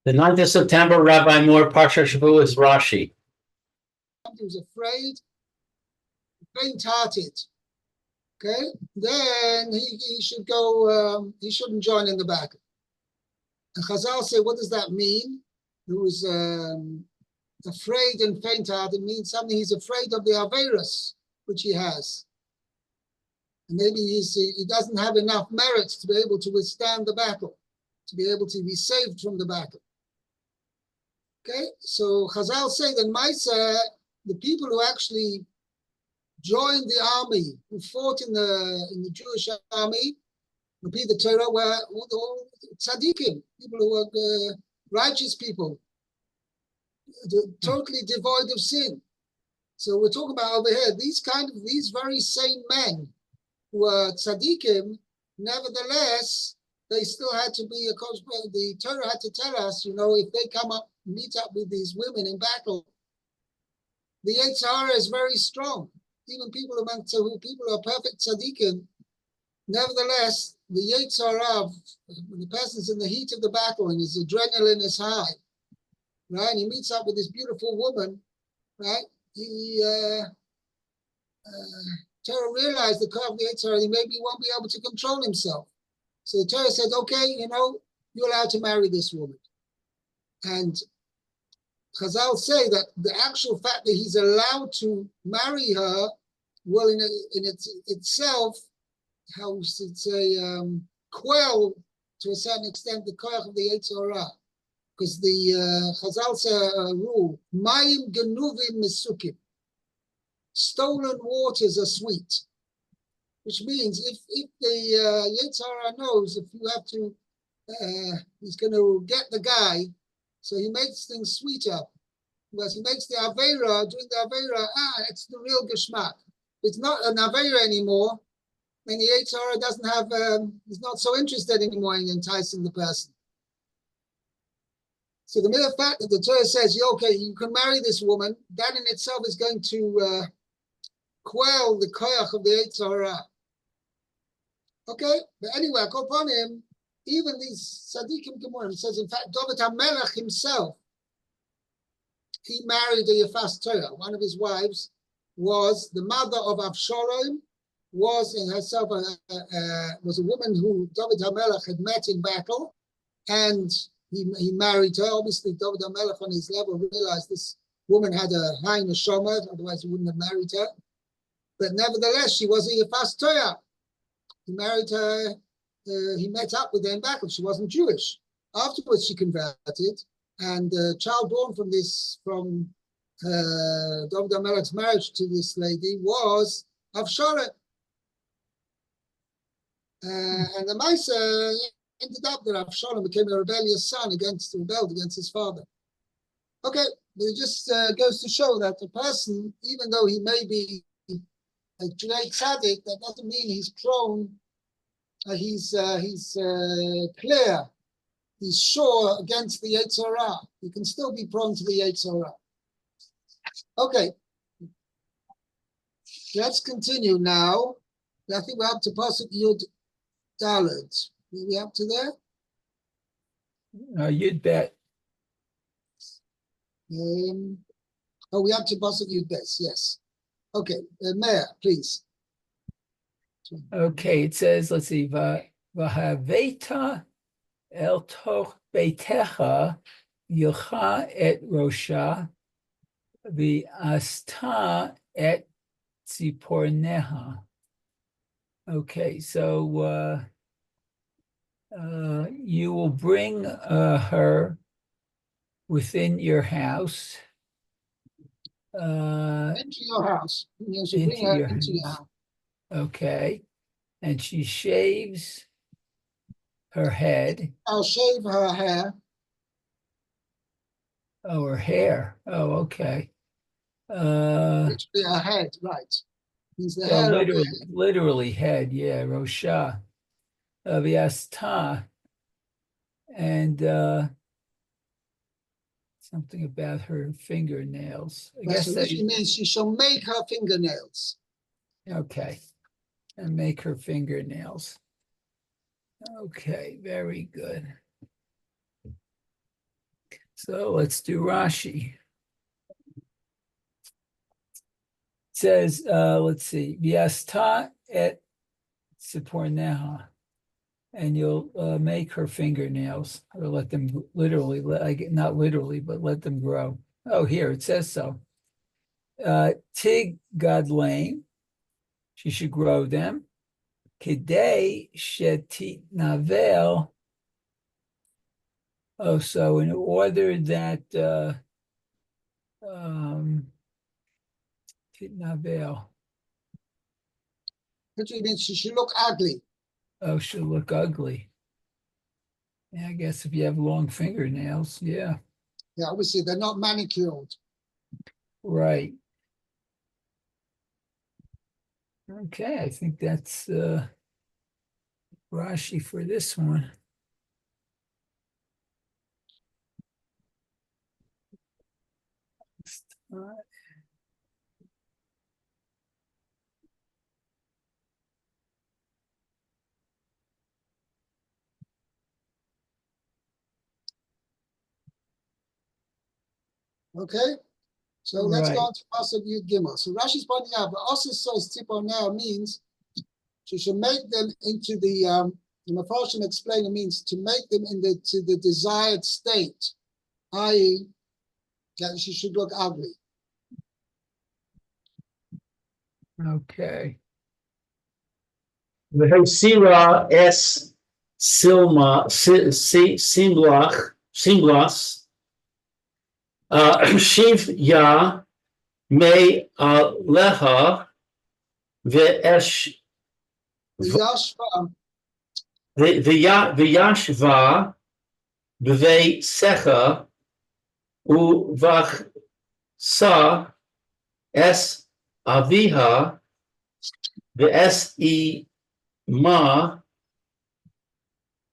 The 9th of September, Rabbi Moore, Parsha Hashavua is Rashi. He was afraid, faint-hearted. Okay, then he should go. He shouldn't join in the battle. And Chazal say, what does that mean? He was afraid and faint-hearted. Means something he's afraid of the Averis which he has, and maybe he doesn't have enough merits to be able to withstand the battle, to be able to be saved from the battle. Okay, so Chazal say that Maisa, the people who actually joined the army, who fought in the Jewish army, repeat the Torah, were all tzaddikim, people who were righteous people, totally devoid of sin. So we're talking about over here, these very same men who were tzaddikim, nevertheless, they still had to be, the Torah had to tell us, if they meet up with these women in battle, the Yetzer Hara is very strong. Even people who are perfect tzaddikim, nevertheless, the Yetzer Hara, when the person's in the heat of the battle and his adrenaline is high, right, and he meets up with this beautiful woman, right, Torah realized the car of the Yetzer Hara, he maybe won't be able to control himself. So the Torah said, okay, you're allowed to marry this woman. And Chazal say that the actual fact that he's allowed to marry her will in itself, how we should say, quell to a certain extent the koach of the Yetzer Hara. Because the Chazal say a rule, Mayim genuvim mesukim. Stolen waters are sweet. Which means if the Yetzer Hara knows if you have to, he's going to get the guy, so he makes things sweeter. Because he makes the Aveira, doing the Aveira, it's the real Geschmack. It's not an Aveira anymore, and the Yetzer Hara doesn't have, he's not so interested anymore in enticing the person. So the mere fact that the Torah says, okay, you can marry this woman, that in itself is going to quell the koyach of the Yetzer Hara. Okay, but anyway, upon him, even these tzaddikim gemurim, says in fact, David HaMelech himself, he married a Yefas Torah. One of his wives was the mother of Avshalom, was in herself was a woman who David HaMelech had met in battle, and he married her. Obviously, David HaMelech on his level realized this woman had a high neshama, otherwise he wouldn't have married her. But nevertheless, she was a Yefas Torah. He married her, he met up with her in battle. She wasn't Jewish. Afterwards, she converted, and the child born from David HaMelech's marriage to this lady was Avshalom. And the Maisa ended up that Avshalom became a rebellious son, rebelled against his father. Okay, but it just goes to show that the person, even though he may be a great tzaddik, that doesn't mean he's prone, he's clear, he's sure against the Yetzer Hara. He can still be prone to the Yetzer Hara. Okay, let's continue now. I think we're up to Pasuk Yud Dalet. Are we up to there? Yud Bet. We're up to Pasuk Yud Bet, yes. Okay, Meir, please. Okay, it says, let's see, V'haveta el toch beitecha yilcha et rosha v'asta et tziporneha. Okay, so you will bring her within your house. Into your house. You should bring her into your house. Okay, and she shaves her head. I'll shave her hair. Oh, her hair. Oh, okay. Literally her head, right. Means the hair literally head, yeah, Rosha. Vyasta. And something about her fingernails. I guess that means she shall make her fingernails. Okay. And make her fingernails. Okay, very good. So let's do Rashi. It says, let's see, Vyasta et Siporneha, and you'll make her fingernails, or let them literally, not literally, but let them grow. Oh, here it says so. Tig Gadlain, she should grow them. Kidei shetit navel. Oh, so in order that tit navel. Which means she should look ugly. Oh, she'll look ugly. Yeah, I guess if you have long fingernails, yeah. Yeah, obviously they're not manicured. Right. Okay, I think that's Rashi for this one. Okay, so let's go Right. on to Pasuk Yud Gimel. So Rashi's pointing out, but also says Tiponel means she should make them into the Mepharshim explain it means to make them to the desired state, i.e., that she should look ugly. Okay. V'hosira es simblas, shiv ya me aleha ve'esh Yashva, v'yashva b'vei secha uvachsa es aviha ve'es ma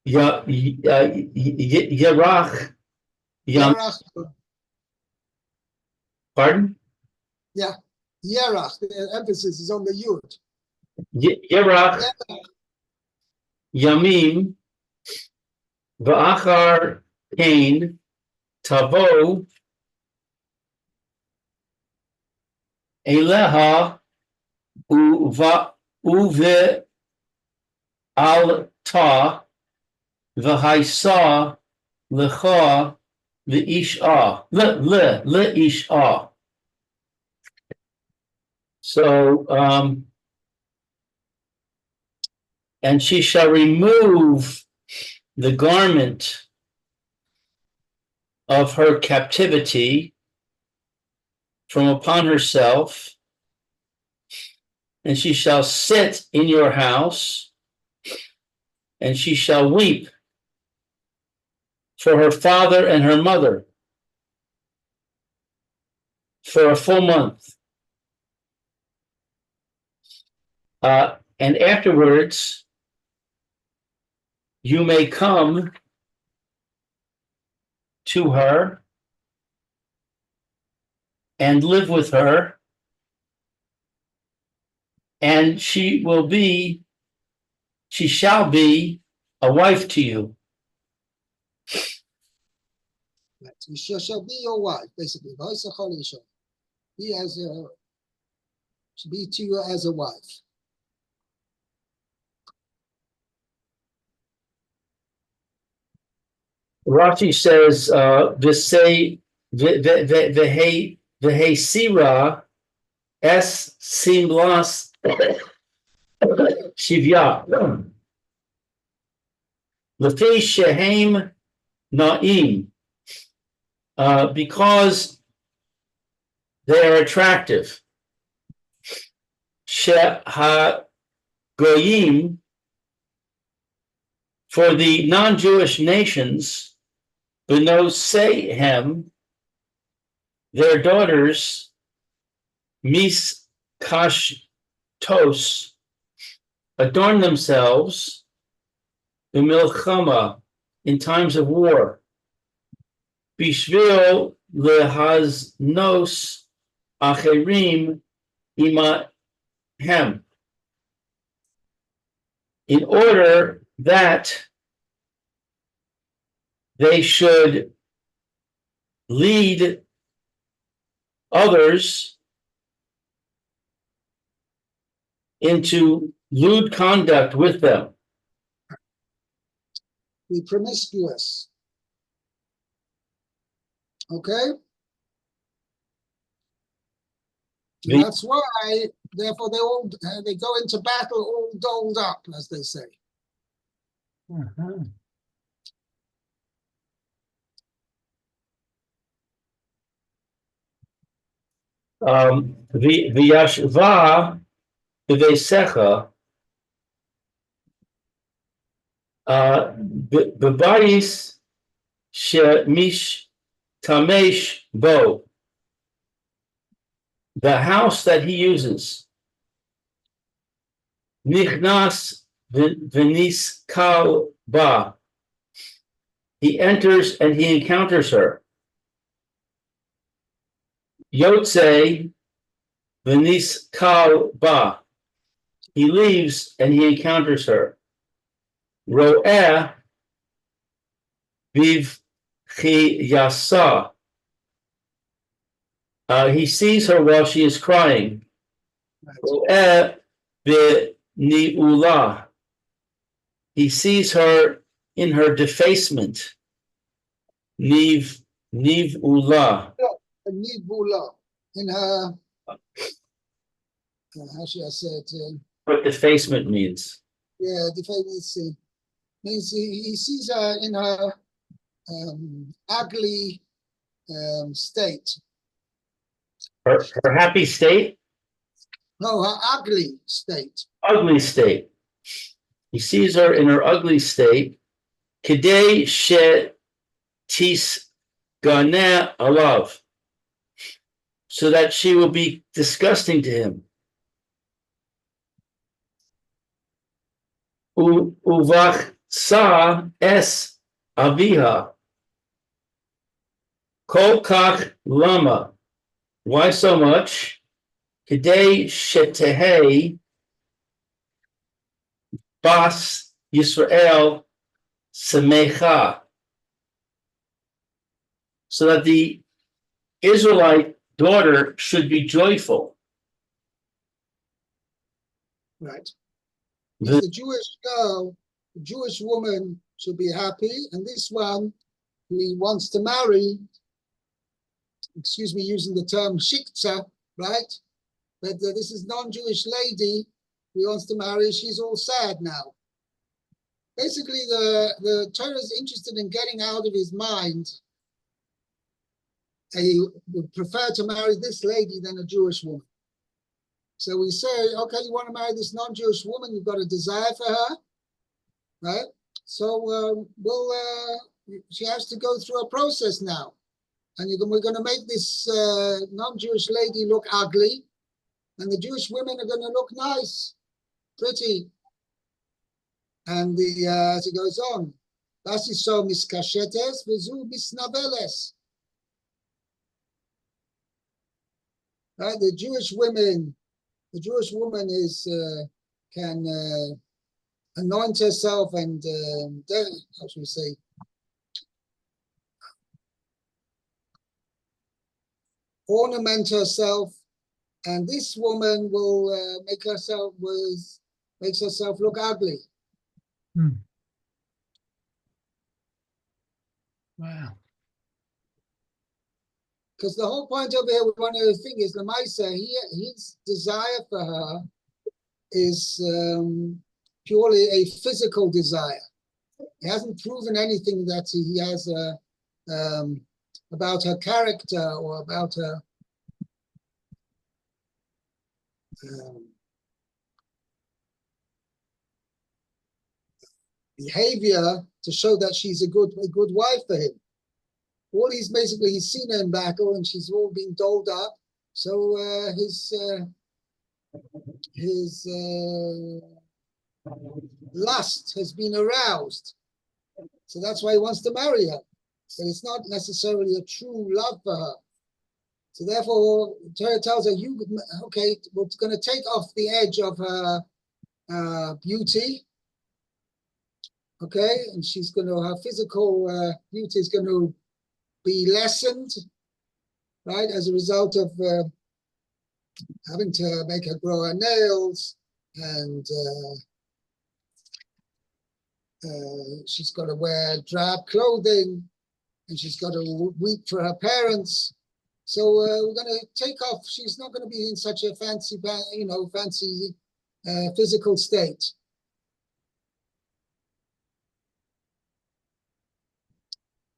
yarach yam. Yerach, Pardon? yeah, Yerach, the emphasis is on the Yud. Yerach yamim v'achar kain tavo eleha uve al ta v'haisa lecha leisha leisha. So and she shall remove the garment of her captivity from upon herself, and she shall sit in your house, and she shall weep for her father and her mother for a full month. And afterwards, you may come to her and live with her, and she shall be a wife to you. Right. She shall be your wife, basically. Should be to you as a wife. Rashi says, "V'hesira es simblas shivya lefi shehem na'im," because they are attractive. Shehagoyim, for the non-Jewish nations, B'noseihem, their daughters, miskashtos, adorn themselves, b'milchama, in times of war, bishvil lehaznos acherim imahem, in order that they should lead others into lewd conduct with them. Be promiscuous. Okay? And that's why, therefore, they go into battle all dolled up, as they say. V'yashva b'veisecha b'bayis shemish tamesh bo. The house that he uses. Nichnas v'nis kal ba. He enters and he encounters her. Seitzei v'nis kal ba. He leaves and he encounters her. Ro'eh viv chi yasa. He sees her while she is crying. Ro'eh v'ni'ulah. He sees her in her defacement. Niv ulah. Nibula, in her, how should I say it? What defacement means. Yeah, defacement means he sees her in her ugly state. Her happy state? No, her ugly state. Ugly state. He sees her in her ugly state. Kedei she tis ganeh alav. So that she will be disgusting to him. Uvach sa es aviha. Kol kach lama. Why so much? Kedei shetehei bas Yisrael semecha. So that the Israelite daughter should be joyful. Right. The Jewish girl, the Jewish woman should be happy, and this one he wants to marry, excuse me, using the term shikta, right? But this is non-Jewish lady he wants to marry. She's all sad now. Basically, the Torah is interested in getting out of his mind. He would prefer to marry this lady than a Jewish woman. So we say, okay, you want to marry this non-Jewish woman, you've got a desire for her, right? So she has to go through a process now. And we're going to make this non-Jewish lady look ugly, and the Jewish women are going to look nice, pretty. And as it goes on, Basiso miskashetes v'zu misnaveles. Right, the Jewish woman is can anoint herself and how should we say, ornament herself, and this woman will makes herself look ugly. Wow. Because the whole point over here, one of the things is Lamaisa, his desire for her is purely a physical desire. He hasn't proven anything that he has about her character or about her behavior to show that she's a good wife for him. All he's seen her in battle and she's all been doled up. So his lust has been aroused. So that's why he wants to marry her. But it's not necessarily a true love for her. So therefore, Torah tells her, okay, we're going to take off the edge of her beauty. Okay, and her physical beauty is going to be lessened, right, as a result of having to make her grow her nails, and she's got to wear drab clothing, and she's got to weep for her parents. So we're going to take off. She's not going to be in such a fancy physical state.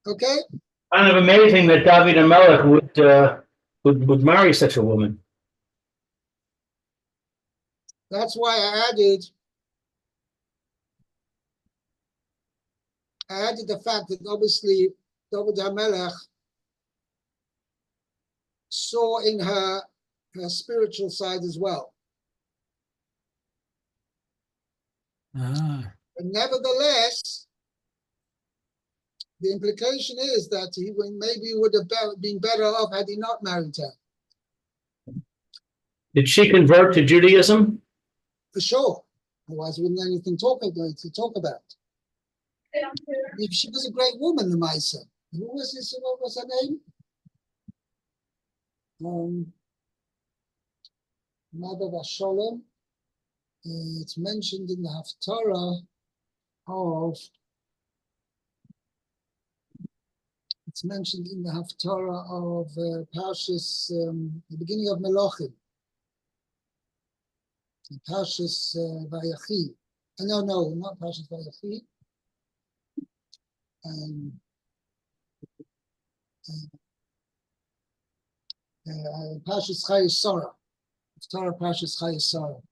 Okay. Kind of amazing that David Amelech would marry such a woman. That's why I added the fact that obviously David HaMelech saw in her spiritual side as well. Ah, But nevertheless, the implication is that he would have been better off had he not married her. Did she convert to Judaism? For sure. Otherwise, there wouldn't anything to talk about. She was a great woman, the Maisa. Who was this? What was her name? Mother of Sholem. It's mentioned in the Haftarah of. It's mentioned in the Haftarah of Parshas, the beginning of Melachim. Parshas Vayachi. No, not Parshas Vayachi. Parshas Chayei Sarah. Haftarah Parshas Chayei Sarah.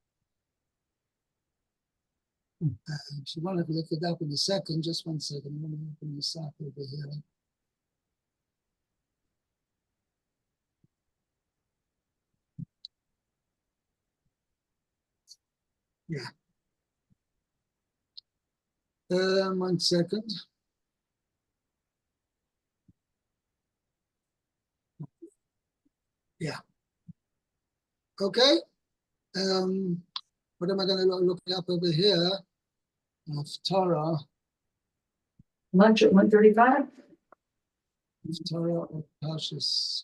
If you want to look it up in a second, just 1 second. I'm going to open this up over here. Yeah. 1 second. Yeah. Okay. What am I going to look up over here? Haftarah. 135. Haftarah of Parshas.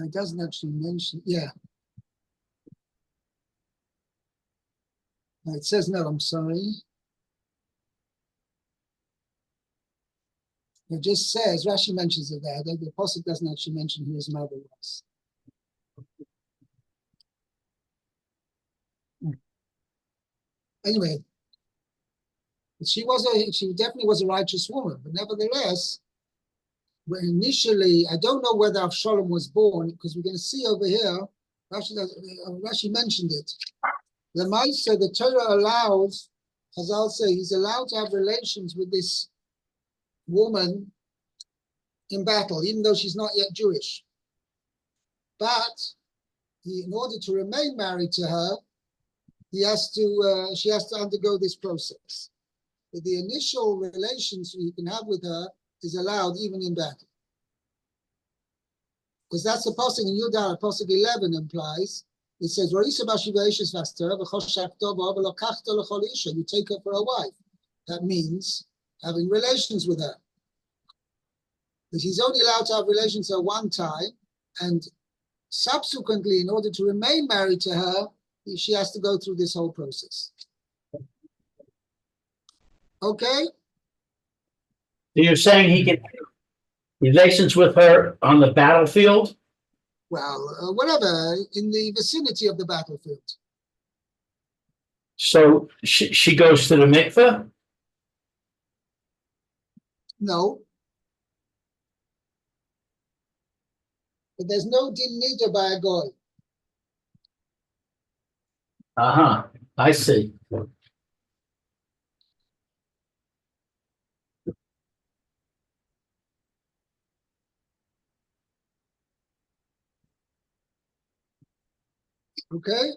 It doesn't actually mention, yeah. It says no, I'm sorry. It just says, Rashi mentions it there. The apostle doesn't actually mention who his mother was. Anyway, she definitely was a righteous woman, but nevertheless, when initially, I don't know whether Avshalom was born, because we're going to see over here, Rashi mentioned it. The Maisa, the Torah allows, as I'll say, he's allowed to have relations with this woman in battle, even though she's not yet Jewish. But in order to remain married to her, she has to undergo this process. But the initial relations he can have with her is allowed even in battle. Because that's the pasuk in Yudar, pasuk 11 implies. It says, you take her for a wife. That means having relations with her. But he's only allowed to have relations with her one time, and subsequently, in order to remain married to her, she has to go through this whole process. Okay? You're saying he can have relations with her on the battlefield? Well, whatever, in the vicinity of the battlefield. So she goes to the mikveh? No. But there's no din nida by a goy. Uh-huh. I see. Okay?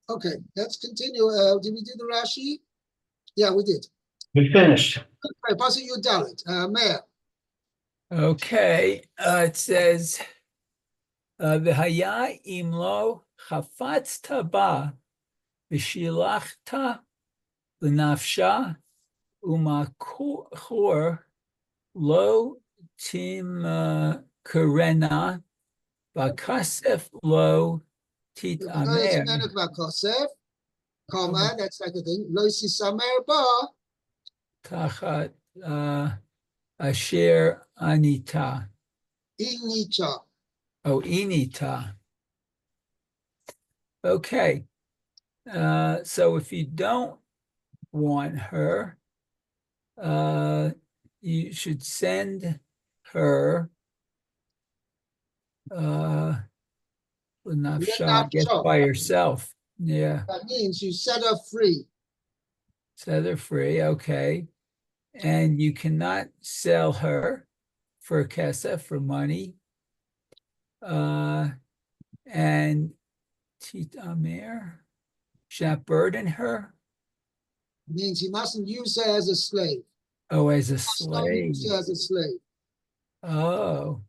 Okay, let's continue. Did we do the Rashi? Yeah, we did. We finished. Okay, Pasuk Yud Dalet. Meir. Okay, it says, "V'haya imlo chafatzta ba v'shilachta l'nafsha u'makor lo timkerena v'kasef lo titamer Menek Vakosef, comma, that's like a thing. Lo Samer Ba, tachat asher anita." Inicha. Oh, inita. Okay. So if you don't want her, you should send her nafsha, I guess, by herself. Yeah, That means you set her free. set her free. Okay. And you cannot sell her for kesef, for money. And titamer, should not burden her. Means he mustn't use her as a slave. Oh, as a Must not use slave. her as a slave. Oh,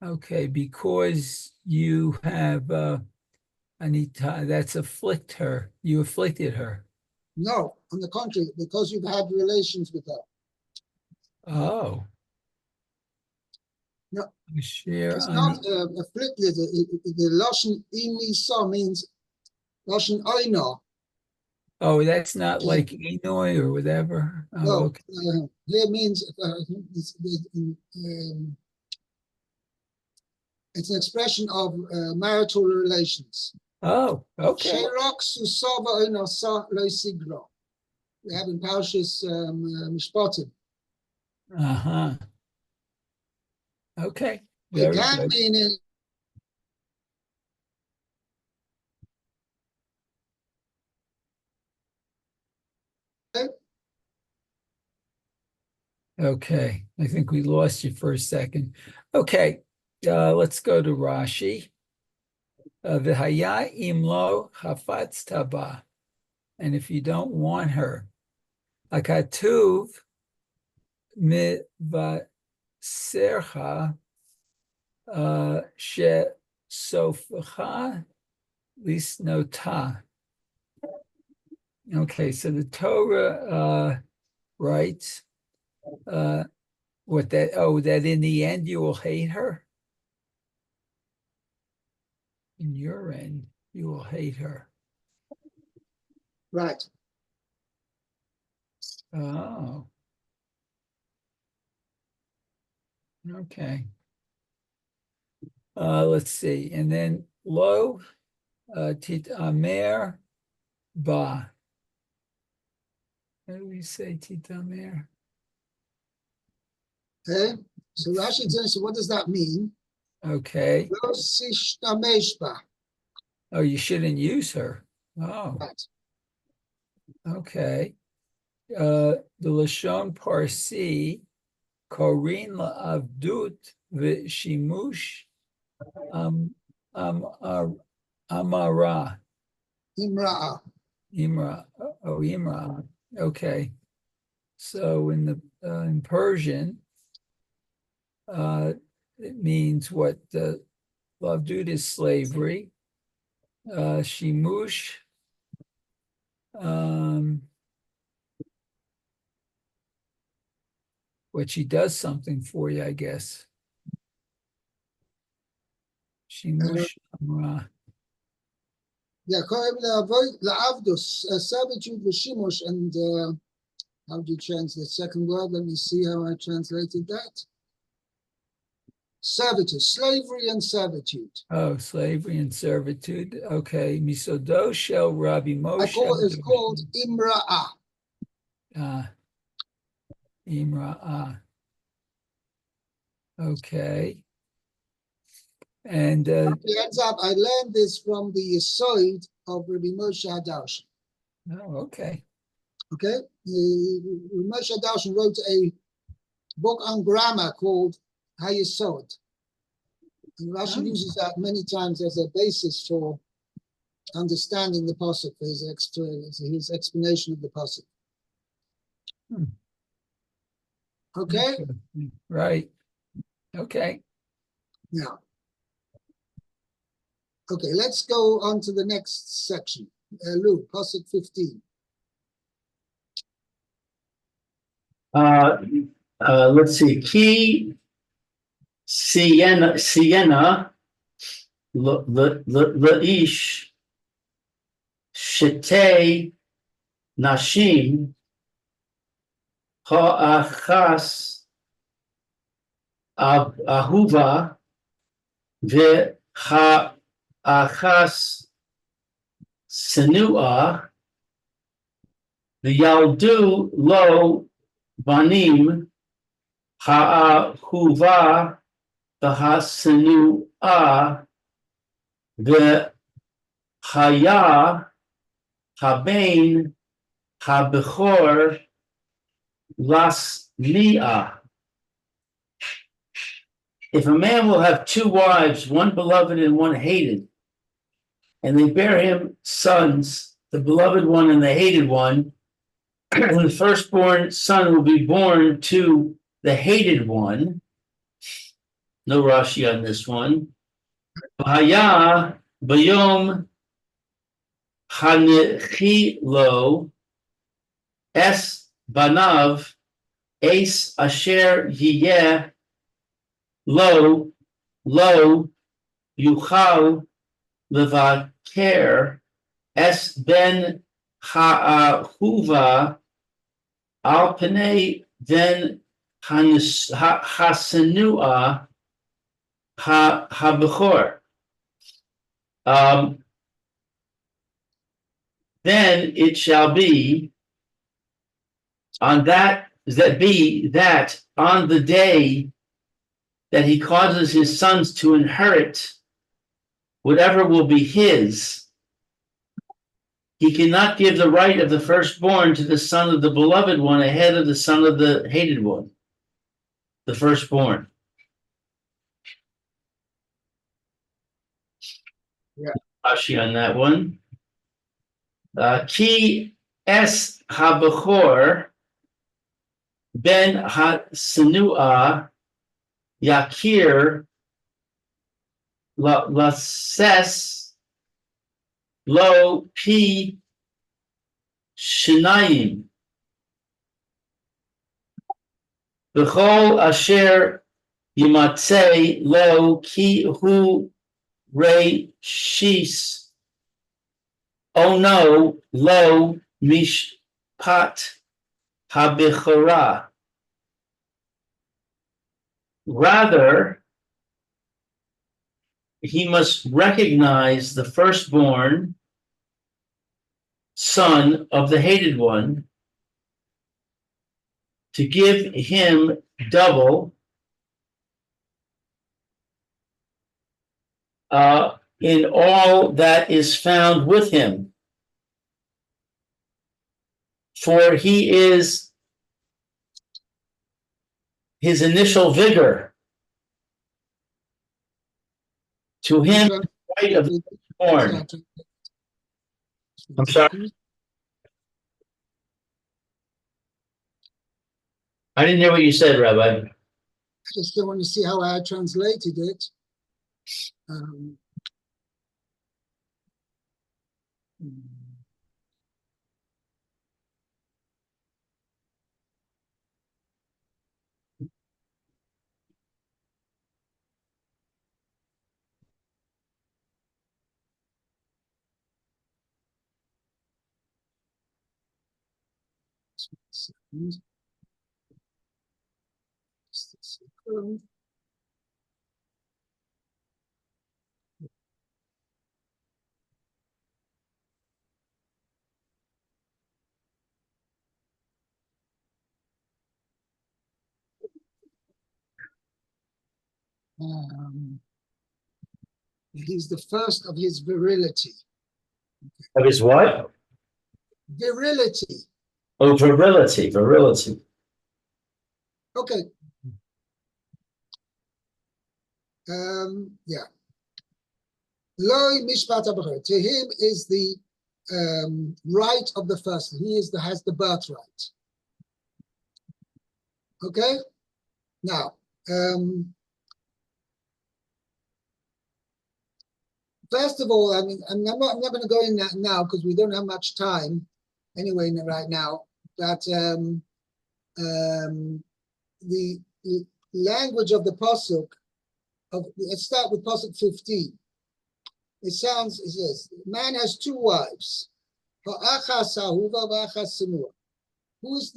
okay. Because you have Anita, that's afflict her. You afflicted her. No, on the contrary, because you've had relations with her. Oh. No, Share it's Ani. not afflicted. The Lashon Inisa means Lashon Oina. Oh, that's not like Enoi or whatever. Oh, No, okay. here means it's an expression of marital relations. Oh, okay. Sherok susava oinasa lo sigro. We have in Parshas Mishpatim. Uh-huh. Okay. It Very can good. mean in Okay. I think we lost you for a second. Okay. Let's go to Rashi. V'haya imlo chafatz taba. And if you don't want her, akatuv mitvasercha she sofcha lisnota. Okay, so the Torah writes what that, oh, that in the end you will hate her. In your end, you will hate her. right. Oh, okay. Let's see. And then lo tit amer ba. How do we say tit amer? Okay. So Rashi explains, so what does that mean? Okay. Lo sishtamesh ba. Oh, you shouldn't use her. Oh, Right. okay. The Lashon Parsi, Korin la'avdut v'shimush amara. Imra'a. Imra. Oh, Imra. Okay. So in Persian, it means what lavdut is slavery. Shimush. What she does something for you, I guess. Shimush amra. Yeah, la'avdus, servitude v'shimosh, and how do you translate the second word? Let me see how I translated that. servitude, slavery and servitude. Oh, slavery and servitude. Okay. Misodo shel Rabbi Moshe. It's called imra'ah. Imra'ah. Okay. And It ends up, I learned this from the Yesod of Rabbi Moshe Hadarshan. oh, okay. Okay? Rabbi Moshe Hadarshan wrote a book on grammar called Hayesod. And Rashi uses that many times as a basis for understanding the pasuk, for his explanation of the pasuk. Hmm. Okay? Right. Okay. Now, okay, let's go on to the next section. Luke, pasuk 15. Let's see. Ki Sienna Laish Shete Nashim Ha'achas Ahuva Ve'achas Senua V'yaldu Lo Banim Ha'ahuva V'hasenua Ve'haya Habein Habechor Las Li'ah. If a man will have two wives, one beloved and one hated, and they bear him sons, the beloved one and the hated one, the firstborn son will be born to the hated one. No Rashi on this one. Haya bayom hanechilo es banav es asher yiyeh lo yuchal levaker es ben ha'ahuva al pnei ben hasenua habechor. Then it shall be on that on the day that he causes his sons to inherit whatever will be his, he cannot give the right of the firstborn to the son of the beloved one ahead of the son of the hated one, the firstborn. Yeah. Rashi on that one. Ki es habechor ben ha-senua yakir lases lo pi shinayim b'chol asher yimatzei lo ki hu reishis ono lo mishpat habechorah. Rather, he must recognize the firstborn son of the hated one to give him double in all that is found with him. For he is his initial vigor. To him, right of the born. I'm sorry. I didn't hear what you said, Rabbi. I just don't want to see how I translated it. Just a second. He's the first of his virility. Of his what? Virility. Oh, virility, virility. Okay. Yeah. Loi mishpat haBechor. To him is the right of the first. He has the birthright. Okay. Now, first of all, I mean, I'm not going to go in that now because we don't have much time anyway right now. But the language of the pasuk let's start with pasuk 15. It says, man has two wives. Who is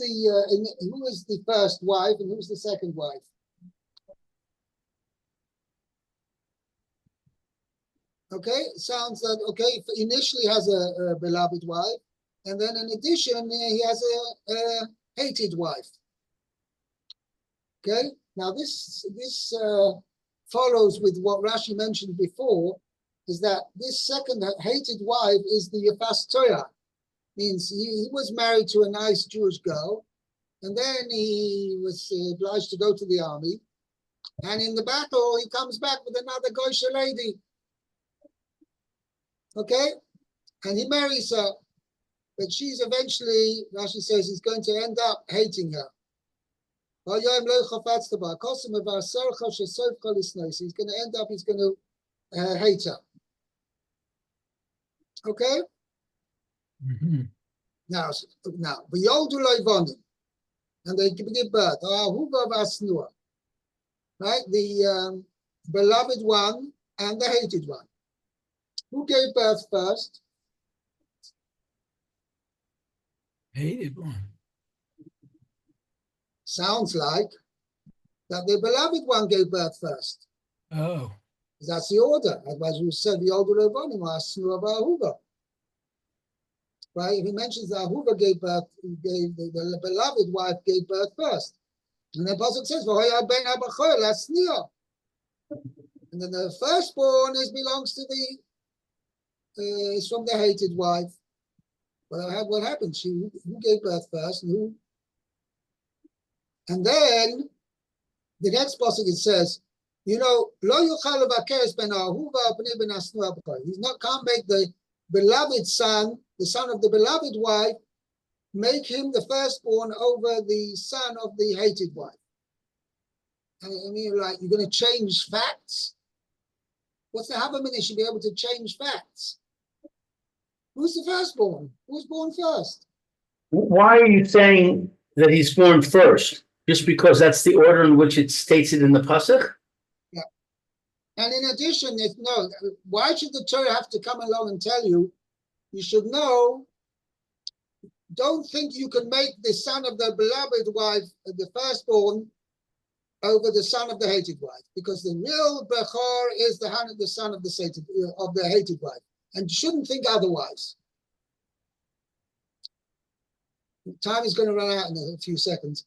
the first wife and who's the second wife? Okay, sounds like okay. Initially has a beloved wife, and then in addition he has a hated wife. Okay, now this follows with what Rashi mentioned before, is that this second hated wife is the Yafas Torah. Means he was married to a nice Jewish girl, and then he was obliged to go to the army, and in the battle he comes back with another Goysha lady. Okay, and he marries her, but she's eventually, Rashi says, he's going to end up hating her. He's going to hate her. Okay? Mhm. Now, and they give birth. Right? The beloved one and the hated one. Who gave birth first? Hated one. Sounds like that the beloved one gave birth first. Oh. That's the order. Otherwise, we said the older Levonim are Asnu of Ahuva. Right? If he mentions that Ahuva gave birth, the beloved wife gave birth first. And then Pasuk says, and then the firstborn belongs to is from the hated wife. Well, what happened? Who gave birth first? And then the next pasuk it says, you know, he's not can't make the beloved son, the son of the beloved wife, make him the firstborn over the son of the hated wife. I mean, like, you're going to change facts? What's the Havamina should be able to change facts? Who's the firstborn? Who's born first? Why are you saying that he's born first? Just because that's the order in which it states it in the pasuk? Yeah. And in addition, why should the Torah have to come along and tell you? You should know. Don't think you can make the son of the beloved wife, the firstborn, over the son of the hated wife, because the real Bechor is the son of the hated wife, and you shouldn't think otherwise. Time is going to run out in a few seconds.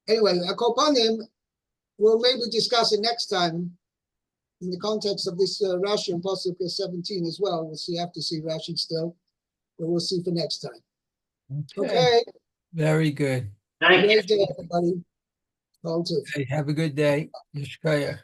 Anyway, Akopanim, we'll maybe discuss it next time in the context of this Rashi and Pasuk 17 as well. We'll see. Have to see Rashi still, but we'll see for next time. Okay. Very good. Thank you. Great day, everybody. Hey, have a good day. Yishkaya.